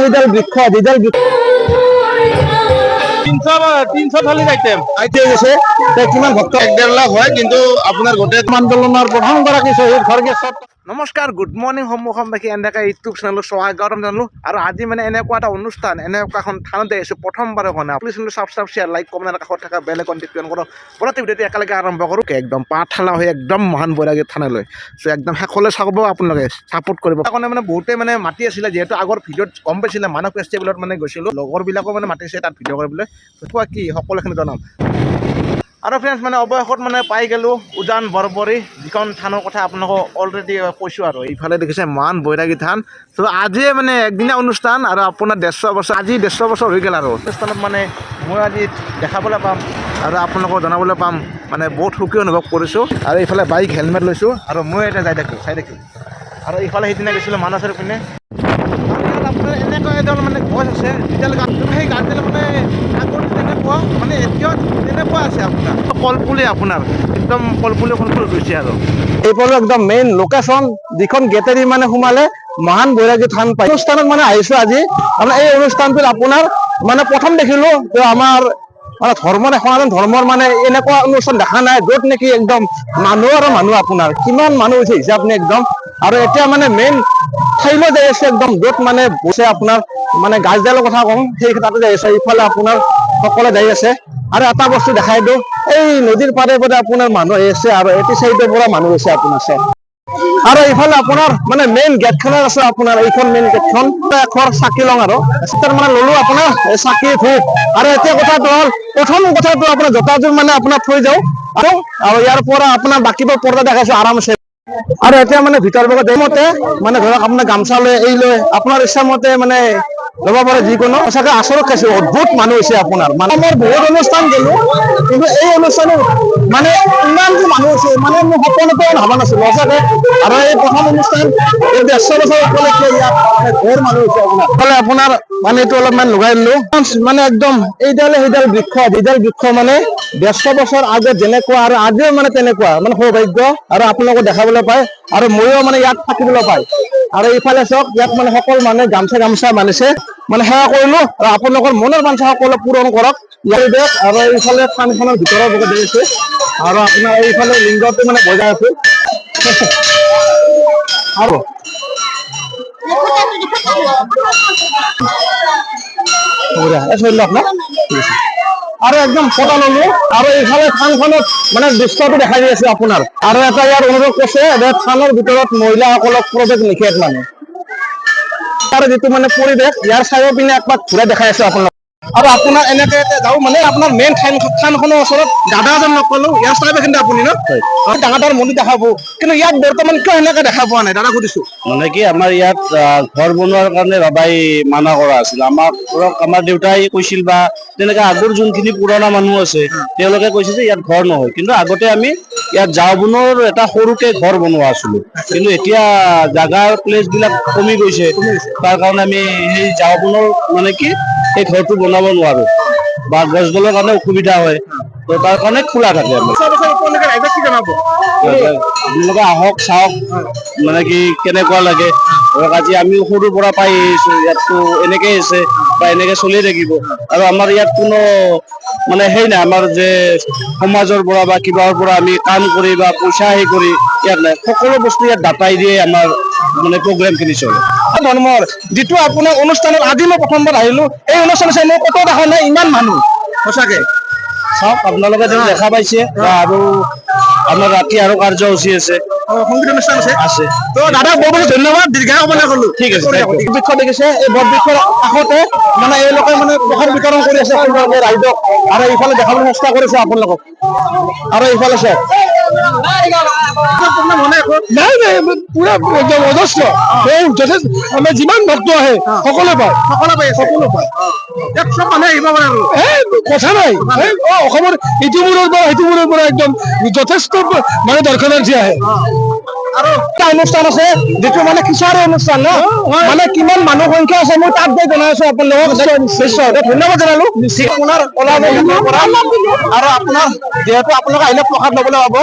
সেইডাল বৃক্ষ যিডাল 300 থালির আইটেম আইতে গেছে কিমান ভক্ত 1.5 লাখ হয়, কিন্তু আপনার গোটেই আন্দোলনৰ প্ৰধানগৰাকী শ্বহীদ খৰ্গেশ্বৰ নমস্কাৰ, গুড মৰ্নিং সম্মুখমবাসী এনেকৈ ইউটিউব চেনেলত স্বাগতম জানো। আৰু আজি মানে এনেকুৱা এটা অনুষ্ঠান, এনেকুৱা এখন থানত আহিছোঁ প্ৰথমবাৰৰ কাৰণে। আপুনি চেনেলটো ছাবস্ক্ৰাইব, শ্বেয়াৰ, লাইক, কমেণ্ট আৰু কাষত থকা বেল আইকনটো ক্লিক কৰক। পৰৱৰ্তী ভিডিঅ'টো একেলগে আৰম্ভ কৰোঁ। একদম পাঠশালা হৈ একদম মহান বৈৰাগী থানালৈ চ' একদম শেষলৈ চাব, আপোনালোকে ছাপোৰ্ট কৰিব। তাৰকাৰণে মানে বহুতে মানে মাতি আছিলে, যিহেতু আগৰ ভিডিঅ'ত গম পাইছিলে মানৱ ফেষ্টিভেলত মানে গৈছিলোঁ, লগৰবিলাকো মানে মাতিছে তাত ভিডিঅ' কৰিবলৈ। কোৱা কি সকলোখিনি জনাম। আৰু ফ্ৰেণ্ডছ মানে অৱশেষত মানে পাই গ'লোঁ উজান বৰবৰী, যিখন থানৰ কথা আপোনালোকক অলৰেডি কৈছোঁ। আৰু এইফালে দেখিছে মহান বৈৰাগী থান। ত' আজিয়ে মানে একদিনীয়া অনুষ্ঠান আৰু আপোনাৰ 150 বছৰ, আজি 150 বছৰ হৈ গ'ল। আৰু অনুষ্ঠানত মানে মই আজি দেখাবলৈ পাম আৰু আপোনালোকক জনাবলৈ পাম, মানে বহুত সুখী অনুভৱ কৰিছোঁ। আৰু এইফালে বাইক হেলমেট লৈছোঁ আৰু মই এতিয়া যাই থাকোঁ, চাই থাকোঁ। আৰু এইফালে সেইদিনা গৈছিলোঁ মানসৰ পিনে। আপোনাৰ এনেকুৱা এডাল মানে গছ আছে, যিডাল গাছ, সেই গাছডাল মানে আগত তেনেকুৱা মানে এতিয়াও তেনেকুৱা আছে। আপোনাৰ কলপুলি, আপোনাৰ একদম কলপুলি গৈছে। আৰু এইফালে একদম মেইন লোকেশ্যন, যিখন গেটেদি মানে সোমালে মহান বৈৰাগী থান পায়। অনুষ্ঠানত মানে আহিছোঁ আজি। আপোনাৰ এই অনুষ্ঠানটোত আপোনাৰ মানে প্ৰথম দেখিলোঁ যে আমাৰ মানে ধৰ্মৰ, সনাতন ধৰ্মৰ মানে এনেকুৱা অনুষ্ঠান দেখা নাই, য'ত নেকি একদম মানুহ আৰু মানুহ, আপোনাৰ কিমান মানুহ হৈছে হিচাপ নাই একদম। আৰু এতিয়া মানে মেইন ঠাইলৈ যাই আছে, একদম য'ত মানে বসে আপোনাৰ মানে গাছডালৰ কথা কওঁ, সেই তাতে যাই আছে। ইফালে আপোনাৰ সকলোৱে যাই আছে। আৰু এটা বস্তু দেখাই দিওঁ, এই নদীৰ পাৰে পাৰে আপোনাৰ মানুহ আহি আছে, আৰু এইটো চাইডৰ পৰা মানুহ আছে আপোনাৰ চাই। আৰু এইফালে আপোনাৰ মানে মেইন গেটখনত আছে, আপোনাৰ এইখন মেইন গেটখন এখন চাকি লওঁ আৰু মানে ললো আপোনাৰ চাকি ধূপ। আৰু এতিয়া কথাটো হ'ল, প্ৰথম কথাটো আপোনাৰ জোতাযোৰ মানে আপোনাৰ থৈ যাওঁ, আৰু ইয়াৰ পৰা আপোনাৰ বাকীবোৰ পৰ্দা দেখাইছো আৰামছে। আৰু এতিয়া মানে ভিতৰ ভাগত মতে মানে ধৰক আপোনাৰ গামচা লৈ এই লৈ আপোনাৰ ইচ্ছা মতে মানে ল'ব পাৰে যিকোনো। সঁচাকে আচৰিত খাইছো, অদ্ভুত মানুহ হৈছে আপোনাৰ। মানে মই বহুত অনুষ্ঠান গলো, কিন্তু এই অনুষ্ঠানত মানে ইমান যে মানুহ হৈছে, মানে মই সকলোকে ভবা নাছিলো সঁচাকে। আৰু এই প্ৰথম অনুষ্ঠান, এই 150 বছৰ উপলক্ষে ইয়াত বহুত মানুহ হৈছে আপোনাৰ। আপোনাৰ মানে এইটো অলপমান লগাই দিলো, মানে একদম এইডালে সেইডাল বৃক্ষ, যিডাল বৃক্ষ মানে 150 বছৰ আগত যেনেকুৱা আৰু আজিও মানে তেনেকুৱা, মানে সৌভাগ্য আৰু আপোনালোকক দেখাবলৈ পায়। আৰু ময়ো মানে ইয়াত থাকিবলৈ পায়। আৰু এইফালে চাওক, ইয়াত মানে সকলো মানুহে গামোচা মানিছে, মানে সেৱা কৰিলো। আৰু আপোনালোকৰ মনৰ বাঞ্ছা সকলো পূৰণ কৰক। ইয়াৰ দেশ আৰু এইফালে থানখনৰ ভিতৰৰ ভাগত দেখিছে, আৰু আপোনাৰ এইফালে লিংগটো মানে বজাই আছে। আৰু আৰু একদম ফটা ললো। আৰু এইফালে থানখনত মানে দৃশ্যটো দেখাই দি আছে আপোনাৰ। আৰু এটা ইয়াৰ অনুৰোধ কৰিছে যে থানৰ ভিতৰত মহিলাসকলক প্ৰৱেশ নিষেধ মানে। আৰু যিটো মানে পৰিৱেশ, ইয়াৰ চাৰিও পিনে একপাক ঘূৰাই দেখাই আছো আপোনাক। আৰু আপোনাৰ এনেকে যাওঁ মানে আপোনাৰ মেইন থানখনৰ ওচৰত দাদা এজন লগ পালো। ইয়াৰ চাই কিন্তু আপুনি ন ডাঙৰ মন্দিৰ দেখাব, কিন্তু ইয়াত বৰ্তমান কিয় সেনেকে দেখা পোৱা নাই, দাদা সুধিছো। মানে কি আমাৰ ইয়াত ঘৰ বনোৱাৰ কাৰণে বাবাই মানা কৰা আছিল। আমাক ধৰক আমাৰ দেউতাই কৈছিল, বা তেনেকে আগৰ যোনখিনি পুৰণা মানুহ আছে তেওঁলোকে কৈছে যে ইয়াত ঘৰ নহয়। কিন্তু আগতে আমি ইয়াত ঝাও বনৰ এটা সৰুকে ঘৰ বনোৱা আছিলো, কিন্তু এতিয়া জাগাৰ প্লেচ বিলাক কমি গৈছে। তাৰ কাৰণে আমি সেই ঝাও বনৰ মানে কি সেই ঘৰটো বনাব নোৱাৰো, বা গছডালৰ কাৰণে অসুবিধা হয়। তো তাৰ কাৰণে খোলা থাকে। আপোনালোকে আহক, চাওক মানে কি কেনেকুৱা লাগে। ধৰক আজি আমি সৰুৰ পৰা পাই আহিছো, ইয়াততো এনেকেই আছে বা এনেকে চলি থাকিব। আৰু আমাৰ ইয়াত কোনো মানে সেই নাই, আমাৰ যে সমাজৰ পৰা বা কিবাৰ পৰা আমি কাম কৰি বা পইচা হেৰি কৰি ইয়াত নাই। সকলো বস্তু ইয়াত দাতাই দিয়ে আমাৰ মানে প্ৰগ্ৰেম খিনি চলে। ধৰ্মৰ যিটো আপোনাৰ অনুষ্ঠানত আজি মই প্ৰথমবাৰ আহিলো, এই অনুষ্ঠান চাই মই কতো দেখা নাই ইমান মানুহ সঁচাকে। চাওক আপোনালোকে যদি দেখা পাইছে, বা আৰু আমাৰ ৰাতি আৰু কাৰ্যসূচী আছে, সংগীত অনুষ্ঠান আছে। তো দাদা বহুত বহুত ধন্যবাদ, দীৰ্ঘায়ু হ'বলৈ ক'লো। ঠিক আছে, বৃক্ষ দেখিছে, এই বটবৃক্ষৰ কাষতে মানে এওঁলোকে মানে প্ৰসাদ বিতৰণ কৰি আছে আপোনালোকে ৰাইজক। আৰু এইফালে দেখাবলৈ চেষ্টা কৰিছে আপোনালোকক। আৰু এইফালে চাওক, নাই নাই পুৰা একদম অজস্ৰ, যথেষ্ট মানে যিমান ভক্ত আহে সকলো পায়, সকলো পায়। চব মানুহে আহিব পাৰে আৰু কথা নাই। অসমৰ ইটো মূৰৰ পৰা সিটো মূৰৰ পৰা একদম যথেষ্ট মানে দৰ্শনাৰ্থী আহে। আৰু এটা অনুষ্ঠান আছে, যিটো মানে খিচাৰী অনুষ্ঠান ন, মানে কিমান মানুহ সংখ্যা আছে মই তাত গৈ জনাই আছো আপোনালোকক। নিশ্চয় ধন্যবাদ জনালো আপোনাৰ পৰা। আৰু আপোনাৰ যিহেতু আপোনালোকে আহিলে প্ৰসাদ ল'বলৈ পাব।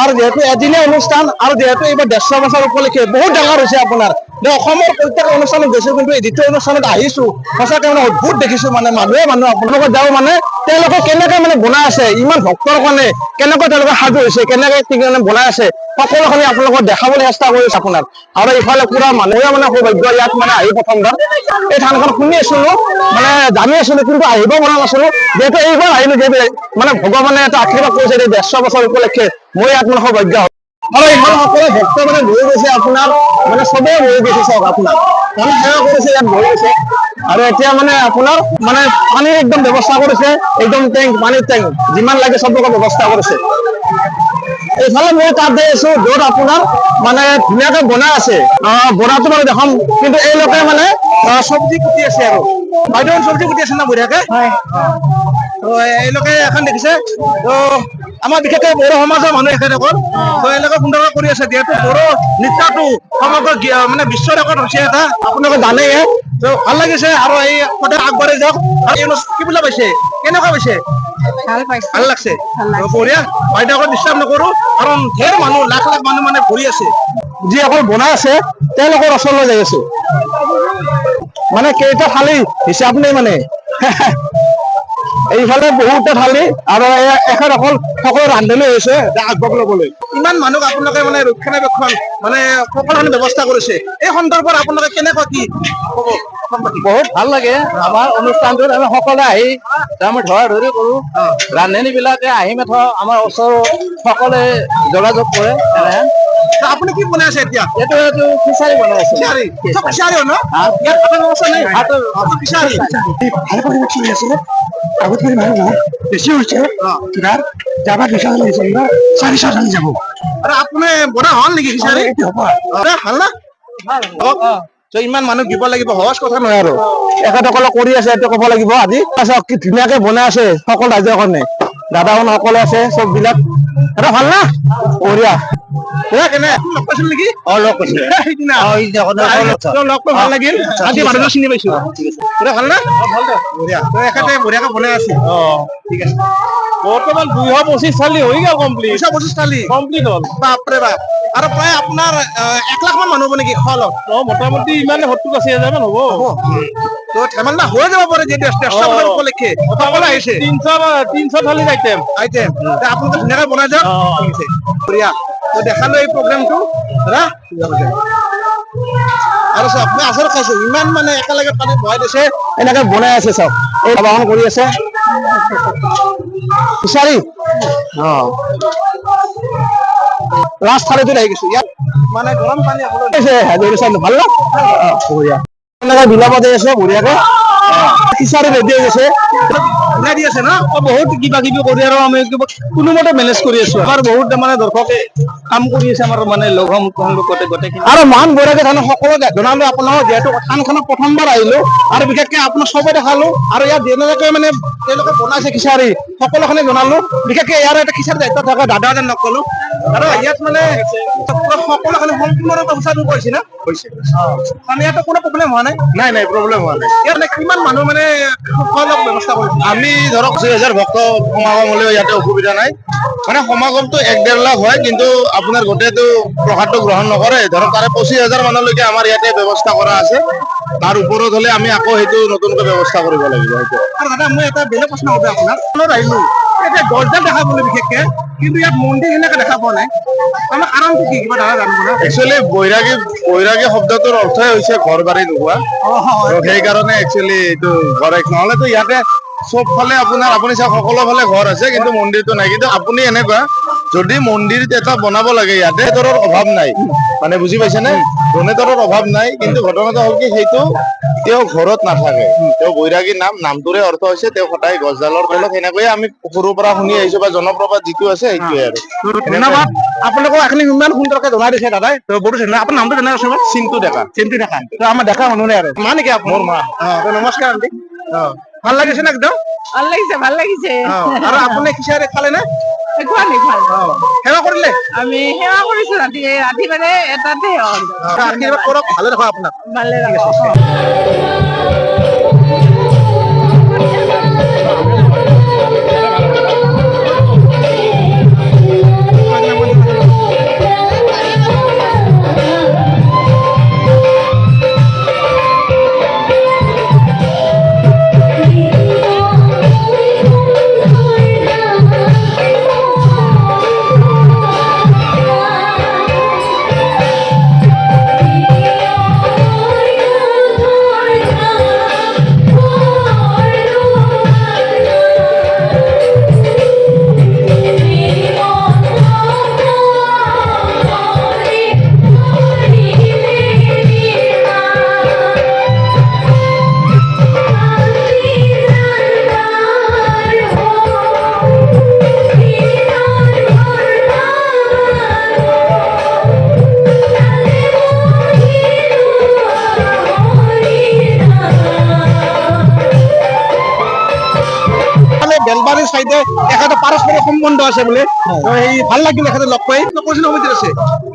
আৰু যিহেতু এদিনীয়া অনুষ্ঠান, আৰু যিহেতু এইবাৰ 150 বছৰ উপলক্ষে বহুত ডাঙৰ হৈছে আপোনাৰ, যে অসমৰ প্ৰত্যেক অনুষ্ঠানত গৈছো, কিন্তু এই দ্বিতীয় অনুষ্ঠানত আহিছো সঁচাকে মানে অদ্ভুত দেখিছো, মানে মানুহ আপোনালোকৰ যাওঁ মানে তেওঁলোকে কেনেকে মানে বনাই আছে, ইমান ভক্তৰ কাৰণে কেনেকৈ তেওঁলোকে সাজু হৈছে, কেনেকে বনাই আছে, সকলোখিনি আপোনালোকক দেখাবলৈ চেষ্টা কৰিছো আপোনাৰ। আৰু ইফালে পুৰা মানুহে মানে সৌভাগ্য ইয়াত মানে আহি প্ৰথমবাৰ এই থানখন শুনি আছিলো, মানে জানি আছিলো, কিন্তু আহিব পৰা নাছিলো। যিহেতু এইবাৰ আহিলো, যিহেতু মানে ভগৱানে এটা আশীৰ্বাদ কৰিছে 150 বছৰ উপলক্ষে মই ইয়াত মানে সৌভাগ্য। আৰু ইমান সকলো ভক্ত মানে বহি গৈছে আপোনাৰ, মানে চবেই বহি গৈছে চাওক আপোনাৰ, মানে সেৱা কৰিছে ইয়াত বহি গৈছে। আৰু এতিয়া মানে আপোনাৰ মানে পানীৰ একদম ব্যৱস্থা কৰিছে, একদম টেংক, পানীৰ টেংক যিমান লাগে চবকে ব্যৱস্থা কৰিছে। এইফালে মই তাত যাই আছো, য'ত আপোনাৰ মানে ধুনীয়াকে বনাই আছে, বনাটো মানে দেখাম, কিন্তু এইলোকে মানে চব্জি কুটি আছে। আৰু বাইদেউ চব্জি কুটি আছে না বঢ়িয়াকে? তো এইলোকে এখন দেখিছে, তো আমাৰ বিশেষকৈ বড়ো সমাজৰ মানুহ এখেতসকল, তো এওঁলোকে সুন্দৰকৈ কৰি আছে। যিহেতু বড়ো নৃত্যটো সমগ্ৰ মানে বিশ্ব ৰেকৰ্ড হৈছে এটা, আপোনালোকে জানেই। তো ভাল লাগিছে, আৰু এই সদায় আগবাঢ়ি যাওক। আৰু এই কি বোলা পাইছে, কেনেকুৱা পাইছে? ভাল লাগছে, বঢ়িয়া। বাইদেউক ডিষ্টাৰ্ব নকৰো, কাৰণ ধেৰ মানুহ, লাখ লাখ মানুহ মানে ভৰি আছে। যিসকল বনাই আছে তেওঁলোকৰ ওচৰলৈ যাই আছো। মানে কেইটা থালি হিচাপ নেই মানে এইফালে বহুতে থালি, আৰু এখেত অকল সকলো ৰান্ধনি হৈছে আগভাগ ল'বলৈ। ইমান মানুহক আপোনালোকে মানে ৰক্ষণাবেক্ষণ মানে সকলোখিনি ব্যৱস্থা কৰিছে, এই সন্দৰ্ভত আপোনালোকে কেনেকুৱা কি ক'ব? বহুত ভাল লাগে আমাৰ অনুষ্ঠানটোত। আমি সকলোৱে আহি আমি ধৰা ধৰি কৰো, ৰান্ধনী বিলাকে আহি মাথো আমাৰ ওচৰৰ সকলোৱে যোগাযোগ কৰে। তো আপুনি কি বনাই আছে এতিয়া? এইটো খিচাৰি বনাই আছো। খিচাৰি, চব খিচাৰি হয় ন? ইয়াত ভাতৰ ব্যৱস্থা নাই, খিচাৰি। ভাল পৰিৱেশ চলি আছিলে, আগতকৈ মানুহ বহুত বেছি হৈছে। কিবাৰ যাবা 200 জন হৈছে, এইবাৰ 400 জন যাব। আৰু আপুনি বনা হ'ল নেকি খিচাৰি? হ'ব ভাল না? তো ইমান মানুহ দিব লাগিব, সহজ কথা নহয়। আৰু এখেতসকলে কৰি আছে, এইটো ক'ব লাগিব। আজি চাওক কি ধুনীয়াকে বনাই আছে সকলো ৰাইজৰ কাৰণে, দাদাখন সকলো আছে চব বিলাক। এটা ভাল না? বঢ়িয়া। কেনে লগ পাইছিল নেকি? লগ পাইছিলো। সেইদিনা লগ পাই ভাল লাগিল, আজি মানুহটো চিনি পাইছো। ভাল না? বঢ়িয়া। তো এখেতে বঢ়িয়াকে বনাই আছে। ঠিক আছে। বৰ্তমান 225 থালি হৈ গ'ল কমপ্লিট। 225 থালি কমপ্লিট হ'ল। বাপৰে বাপ। আৰু প্ৰায় আপোনাৰ 1 লাখ মান মানুহ হ'ব নেকি খোৱা? মোটামুটি ইমানে 70-80 হাজাৰ মান হ'ব। তো ধেমালি না হৈ যাব পাৰে, যিহেতু 150 বছৰ উপলক্ষে সকলো আহিছে। 300 থালিৰ আইটেম। আপোনালোকে ধুনীয়াকে বনাই যাওক। ঠিক আছে, বঢ়িয়া। তো দেখালো এই প্ৰগ্ৰামটো দাদা। আৰু চাওক মই আচৰিত খাইছো, ইমান মানে একেলগে পানীত বহাই দিছে, এনেকে বনাই আছে চাওক, এই বাবাখন কৰি আছে খিচাৰি। লাষ্ট থালিটোত আহি গৈছো, ইয়াত মানে গৰম পানী ভাল না? বঢ়িয়া। এনেকে বিলাব দি আছে বঢ়িয়াকে, খিচাৰি ৰেডি হৈ গৈছে। দি আছে ন? বহুত কিবা কিবি কৰি আৰু আমি কোনোমতে মেনেজ কৰি আছো। আমাৰ বহুত মানে দৰ্শকে কাম কৰি আছে, আমাৰ মানে লগ গোটেইখিনি। আৰু মহান বৈৰাগী থান সকলো জনালো আপোনাক, যিহেতু থানখনত প্ৰথমবাৰ আহিলো, আৰু বিশেষকে আপোনাক চবে দেখালো, আৰু ইয়াত যেনেকে মানে তেওঁলোকে বনাইছে খিচাৰি সকলোখিনি জনালো। বিশেষকে ইয়াৰ এটা খিচাৰি দায়িত্ব থকা দাদা এজন লগ পালো, আৰু ইয়াত মানে সকলোখিনি সম্পূৰ্ণৰূপে সুস্বাদু কৰিছে না? হৈছে। মানে ইয়াত কোনো প্ৰব্লেম হোৱা নাই? নাই প্ৰব্লেম হোৱা নাই। ইয়াত মানে কিমান মানুহ মানে খোৱা লোৱাৰ ব্যৱস্থা কৰিছে? আমি ধৰক 20,000 ভক্ত সমাগম হ'লেও ইয়াতে অসুবিধা নাই। মানে সমাগমটো 1-1.5 লাখ হয়, কিন্তু আপোনাৰ গোটেইটো প্ৰসাদটো গ্ৰহণ নকৰে। ধৰক তাৰে 25,000 মানলৈকে আমাৰ ইয়াতে ব্যৱস্থা কৰা আছে। তাৰ ওপৰত হলে আমি আকৌ সেইটো নতুনকৈ ব্যৱস্থা কৰিব লাগিব। আৰু দাদা মই এটা বেলেগ প্ৰশ্ন সুধো আপোনাক। আহিলো এতিয়া গছডাল দেখা পালো বিশেষকে, কিন্তু ইয়াত মন্দিৰ সেনেকে দেখা পোৱা নাই। আমাৰ কাৰণটো কি, কিবা দাদা জানিব না? একচুৱেলি বৈৰাগী শব্দটোৰ অৰ্থই হৈছে ঘৰ বাৰী নোহোৱা। সেইকাৰণে একচুৱেলি এইটো নহলেতো ইয়াতে চব ফালে আপুনি চাওক সকলো ফালে ঘৰ আছে, কিন্তু মন্দিৰটো নাই। কিন্তু আপুনি এনেকুৱা যদি মন্দিৰ এটা বনাব লাগে, ইয়াতে ডনেটৰৰ অভাৱ নাই, মানে বুজি পাইছে নে? ডনেটৰৰ অভাৱ নাই, কিন্তু ঘটনাটো হ'ল কি সেইটো তেওঁ ঘৰত নাথাকে, তেওঁ বৈৰাগী নামটোৰে অৰ্থ হৈছে তেওঁ সদায় গছডালৰ তলত। সেনেকৈয়ে আমি সৰুৰ পৰা শুনি আহিছো, বা জনপ্ৰবাদ যিটো আছে সেইটোৱে। আৰু ধন্যবাদ আপোনালোকক এখিনি ইমান সুন্দৰকে জনাই দিছে দাদাই। তো বহুত ধন্যবাদ। আপোনাৰ নামটো জনাই আছো? চিন্তু ডেকা। চিন্তু ডেকা। তো আমাৰ ডেকা মানুহ নাই আৰু মা নেকি আপোনাৰ? মোৰ মা। তো নমস্কাৰ আন্টি। ভাল লাগিছে না একদম? ভাল লাগিছে, ভাল লাগিছে। আৰু আপুনি খিচাৰি খালে নে? খোৱা নাই, খোৱা নাই। সেৱা কৰিলে? আমি সেৱা কৰিছো ৰাতি মানে এটাতে হ'ল। আশীৰ্বাদ কৰক, ভালে ৰাখক আপোনাক। ভালে ঠিক আছে। বেলবাৰীৰ চাইডে এখেতৰ পাৰস্পৰিক সম্বন্ধ আছে বোলে এই ভাল লাগিল এখেতে লগ পাই পৰিচালনা সমিতিত আছে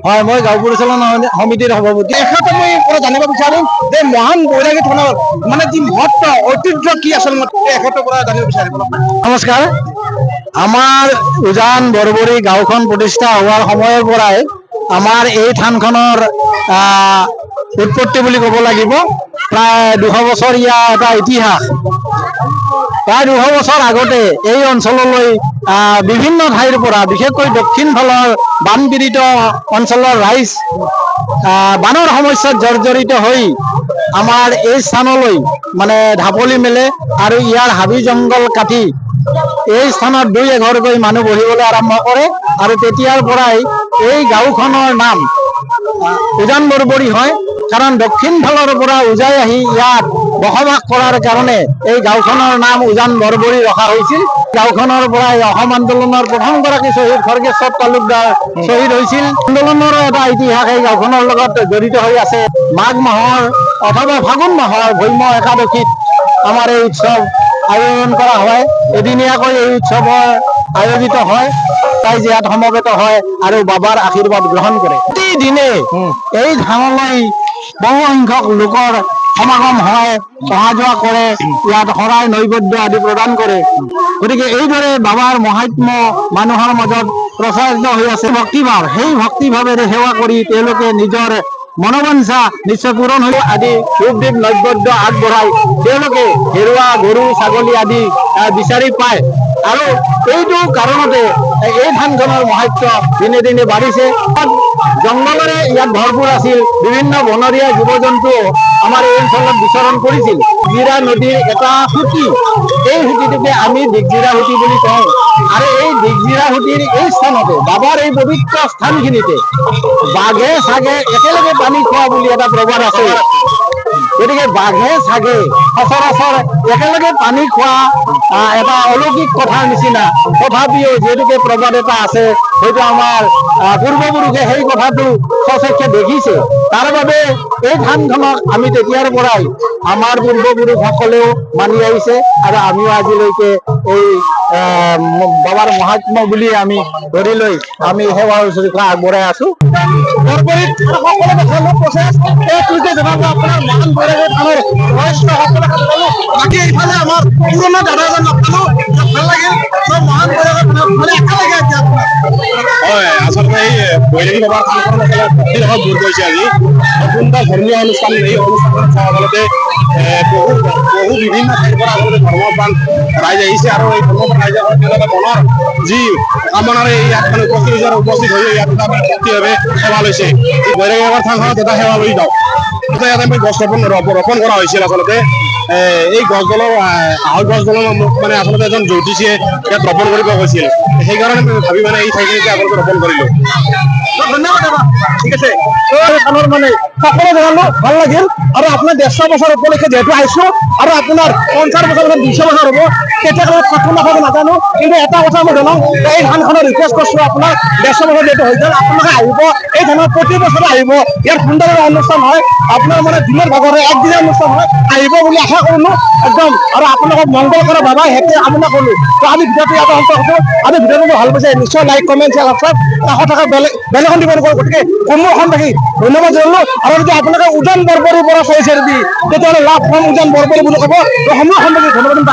হয় মই গাঁও পৰিচালনা সমিতিৰ সভাপতি এখেতে মই পৰা জানিব বিচাৰিম যে মহান বৈৰাগী থানৰ মানে যি মহত্ব ঐতিহ্য কি আছিল এখেতৰ পৰা জানিব বিচাৰিম নমস্কাৰ আমাৰ উজান বৰবৰী গাঁওখন প্ৰতিষ্ঠা হোৱাৰ সময়ৰ পৰাই আমাৰ এই থানখনৰ উৎপত্তি বুলি ক'ব লাগিব প্ৰায় 200 বছৰ ইয়াৰ এটা ইতিহাস প্ৰায় 200 বছৰ আগতে এই অঞ্চললৈ বিভিন্ন ঠাইৰ পৰা বিশেষকৈ দক্ষিণ ফালৰ বানপীড়িত অঞ্চলৰ ৰাইজ বানৰ সমস্যাত জৰ্জৰিত হৈ আমাৰ এই স্থানলৈ মানে ঢাপলি মেলে আৰু ইয়াৰ হাবি জংঘল কাটি এই স্থানত 2-1ঘৰকৈ মানুহ বহিবলৈ আৰম্ভ কৰে আৰু তেতিয়াৰ পৰাই এই গাঁওখনৰ নাম উজান বৰবৰী হয় কাৰণ দক্ষিণ ফালৰ পৰা উজাই আহি ইয়াত বসবাস কৰাৰ কাৰণে এই গাঁওখনৰ নাম উজান বৰবৰী ৰখা হৈছিল গাঁওখনৰ পৰাই অসম আন্দোলনৰ প্ৰথমগৰাকী শ্বহীদ খৰ্গেশ্বৰ তালুকদাৰ শ্বহীদ হৈছিল আন্দোলনৰ এটা ইতিহাস এই গাঁওখনৰ লগত জড়িত হৈ আছে মাঘ মাহৰ অথবা ফাগুন মাহৰ ভৈম একাদশীত আমাৰ এই উৎসৱ আয়োজন কৰা হয় এদিনীয়াকৈ এই উৎসৱৰ আয়োজিত হয় ৰাইজ ইয়াত সমবেত হয় আৰু বাবাৰ আশীৰ্বাদ গ্ৰহণ কৰে প্ৰতিদিনে এই থানলৈ বহু সংখ্যক লোকৰ সমাগম হয় অহা যোৱা কৰে ইয়াত শৰাই নৈবেদ্য আদি প্ৰদান কৰে গতিকে এইদৰে বাবাৰ মহাত্ম্য মানুহৰ মাজত প্ৰচাৰিত হৈ আছে ভক্তিভাৱ সেই ভক্তিভাৱেৰে সেৱা কৰি তেওঁলোকে নিজৰ মনোবাঞ্ছা নিশ্চয় পূৰণ হৈ আদি ধূপ-দীপ নৈবেদ্য আগবঢ়াই তেওঁলোকে হেৰুৱা গৰু ছাগলী আদি বিচাৰি পায় আৰু এইটো কাৰণতে এই থানখনৰ মহত্ব দিনে দিনে বাঢ়িছে জংঘলেৰে ইয়াত ভৰপূৰ আছিল বিভিন্ন বনৰীয়া জীৱ জন্তু আমাৰ এই অঞ্চলত বিচৰণ কৰিছিল দিগজিৰা নদীৰ এটা সুঁতি এই সুঁতিটোকে আমি দিগজিৰা সুঁতি বুলি কওঁ আৰু এই দিগজিৰা সুঁতিৰ এই স্থানতে বাবাৰ এই পবিত্ৰ স্থানখিনিতে বাঘে চাগে একেলগে পানী খোৱা বুলি এটা প্ৰবাদ আছে গতিকে বাঘে চাগে সচৰাচৰ একেলগে পানী খোৱা এটা অলৌকিক কথাৰ নিচিনা তথাপিও যিহেতুকে প্ৰবাদ এটা আছে হয়তো আমাৰ পূৰ্বপুৰুষে সেই কথাটো স্বচক্ষে দেখিছে তাৰ বাবে এই থানখনক আমি তেতিয়াৰ পৰাই আমাৰ পূৰ্বপুৰুষসকলেও মানি আহিছে আৰু আমিও আজিলৈকে এই বাবাৰ মহাত্ম্য বুলি আমি ধৰি লৈ আমি সেৱা শুশ্ৰূষা আগবঢ়াই আছো বাকী এইফালে আমাৰ পুৰণা দাদা এজন লগ পালো ভাল লাগিল চব মহান বৈৰাগী একেলগে হয় আচলতে এই বৈৰাগী বাবাৰ থানখনত ভক্তিৰ দূৰ কৰিছে আজি সম্পূৰ্ণ ধৰ্মীয় অনুষ্ঠান এই অনুষ্ঠানৰ ফলতে বহু বিভিন্ন ঠাইৰ পৰা আচলতে ধৰ্মপ্ৰাণ ৰাইজ আহিছে আৰু এই ধৰ্মপ্ৰাণ ৰাইজসকলে তেওঁলোকে মনৰ যি কামনাৰে ইয়াত মানে উপস্থিত হৈ ইয়াত এটা ভক্তিভাৱে সেৱা লৈছে এই বৈৰাগী বাবাৰ থানখনত এটা সেৱা লৈ যাওঁ ইয়াতে আমি গছ ৰোপণ কৰা হৈছিল আচলতে এই গছডালৰ আহল গছডালৰ মানে আচলতে এজন জ্যোতিষীয়ে ইয়াত ৰোপণ কৰিব কৈছিল সেইকাৰণে ভাবি মানে এই ঠাইখিনিতে আচলতে ৰোপণ কৰিলো ধন্যবাদ দাদা ঠিক আছে থানৰ মানে সকলো জনালো ভাল লাগিল আৰু আপোনাৰ 150 বছৰ উপলক্ষে যিহেতু আহিছো আৰু আপোনাৰ 50 বছৰ 200 বছৰ হ'ব কেতিয়া থাকো নাথাকো নাজানো কিন্তু এটা কথা মই জনাওঁ এই ধানখনৰ ৰিকুৱেষ্ট কৰিছো আপোনাৰ 150 বছৰ যিহেতু হৈ গ'ল আপোনালোকে আহিব এই ধানৰ প্ৰতি বছৰে আহিব ইয়াৰ সুন্দৰ অনুষ্ঠান হয় আপোনাৰ মানে দিনৰ ভাগৰে একদিনীয়া অনুষ্ঠান হয় আহিব বুলি আশা কৰিলো একদম আৰু আপোনালোকক মংগল কৰা বাবাই হেতে কামনা কৰিলো তো আমি ভিডিঅ'টো ইয়াতে অন্ত কৰিছো আমি ভিডিঅ'টো ভাল পাইছে নিশ্চয় লাইক কমেণ্ট শ্বেয়াৰ কাষত থকা বেল এখন দিব নকৰো গতিকে কোনো এখন থাকি ধন্যবাদ জনালো আৰু যদি আপোনালোকে উজান বৰবৰীৰ পৰা চাইছে যদি তেতিয়াহ'লে লাভ কম উজান বৰবৰী বুলি ক'ব সময় সম্পৰ্কে ধন্যবাদ